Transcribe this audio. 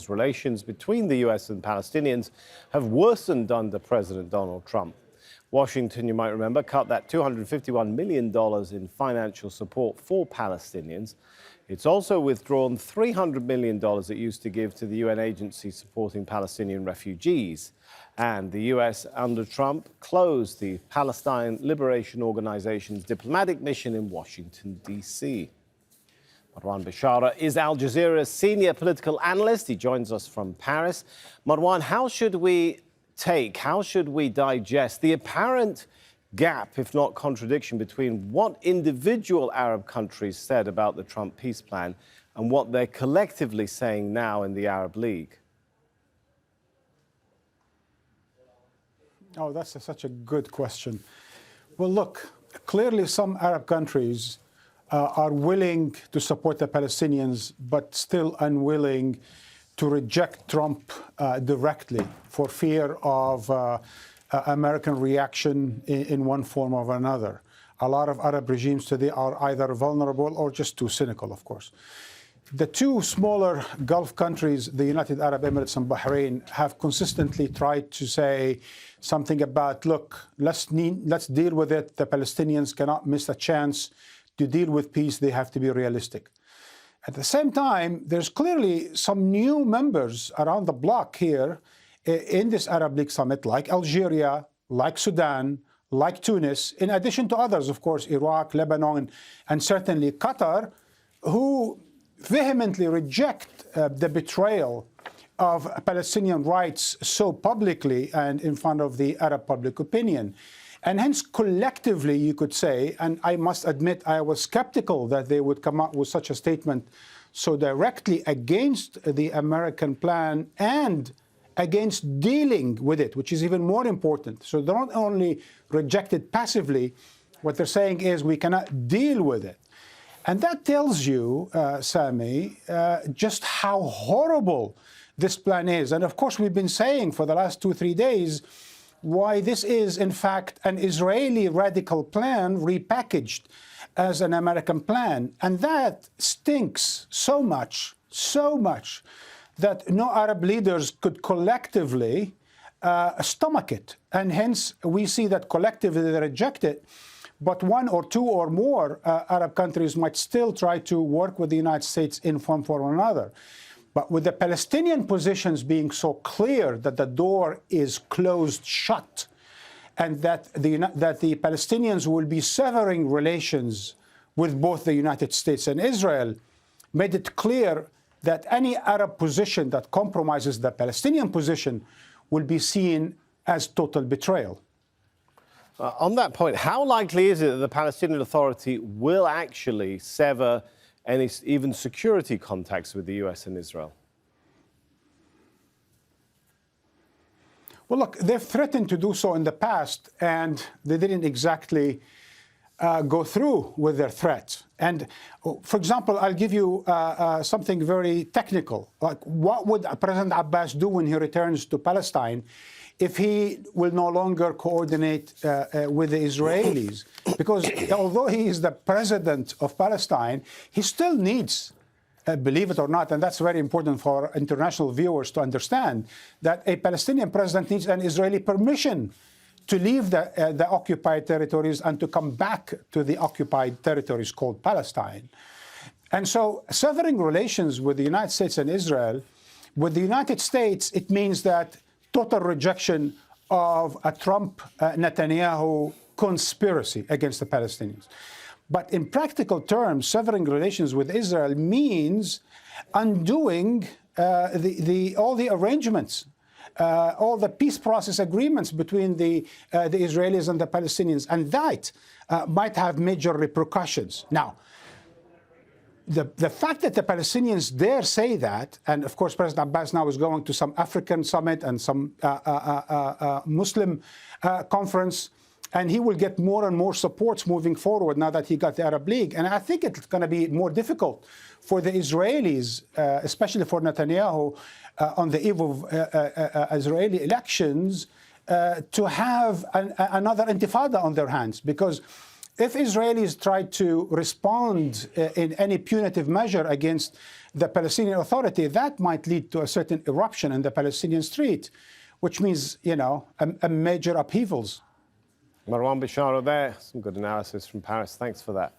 as relations between the US and Palestinians have worsened under President Donald Trump. Washington, you might remember, cut that $251 million in financial support for Palestinians. It's also withdrawn $300 million it used to give to the UN agency supporting Palestinian refugees. And the US, under Trump, closed the Palestine Liberation Organization's diplomatic mission in Washington, D.C. Marwan Bishara is Al Jazeera's senior political analyst. He joins us from Paris. Marwan, how should we digest the apparent gap, if not contradiction, between what individual Arab countries said about the Trump peace plan and what they're collectively saying now in the Arab League? Oh, that's such a good question. Well, look, clearly some Arab countries are willing to support the Palestinians, but still unwilling to reject Trump directly for fear of American reaction in one form or another. A lot of Arab regimes today are either vulnerable or just too cynical, of course. The two smaller Gulf countries, the United Arab Emirates and Bahrain, have consistently tried to say something about, look, let's deal with it. The Palestinians cannot miss a chance to deal with peace. They have to be realistic. At the same time, there's clearly some new members around the block here in this Arab League summit, like Algeria, like Sudan, like Tunis, in addition to others, of course, Iraq, Lebanon, and certainly Qatar, who vehemently reject the betrayal of Palestinian rights so publicly and in front of the Arab public opinion. And hence, collectively, you could say, and I must admit I was skeptical that they would come up with such a statement so directly against the American plan and against dealing with it, which is even more important. So they don't only reject it passively, what they're saying is we cannot deal with it. And that tells you, Sami, just how horrible this plan is. And of course, we've been saying for the last 2-3 days why this is, in fact, an Israeli radical plan repackaged as an American plan. And that stinks so much, that no Arab leaders could collectively stomach it. And hence, we see that collectively they reject it. But one or two or more Arab countries might still try to work with the United States in one form or another. But with the Palestinian positions being so clear that the door is closed shut and that the Palestinians will be severing relations with both the United States and Israel, made it clear that any Arab position that compromises the Palestinian position will be seen as total betrayal. On that point, how likely is it that the Palestinian Authority will actually sever any even security contacts with the US and Israel? Well, look, they've threatened to do so in the past, and they didn't exactly go through with their threats. And, for example, I'll give you something very technical. Like, what would President Abbas do when he returns to Palestine if he will no longer coordinate with the Israelis? Because although he is the president of Palestine, he still needs, believe it or not, and that's very important for international viewers to understand, that a Palestinian president needs an Israeli permission to leave the occupied territories and to come back to the occupied territories called Palestine. And so severing relations with the United States and Israel, with the United States, it means that total rejection of a Trump-Netanyahu conspiracy against the Palestinians. But in practical terms, severing relations with Israel means undoing all the arrangements, all the peace process agreements between the Israelis and the Palestinians, and that might have major repercussions. Now, the fact that the Palestinians dare say that, and of course President Abbas now is going to some African summit and some Muslim conference, and he will get more and more supports moving forward now that he got the Arab League. And I think it's going to be more difficult for the Israelis, especially for Netanyahu, on the eve of Israeli elections, to have another intifada on their hands, because if Israelis try to respond in any punitive measure against the Palestinian Authority, that might lead to a certain eruption in the Palestinian street, which means, a major upheavals. Marwan Bishara there, some good analysis from Paris. Thanks for that.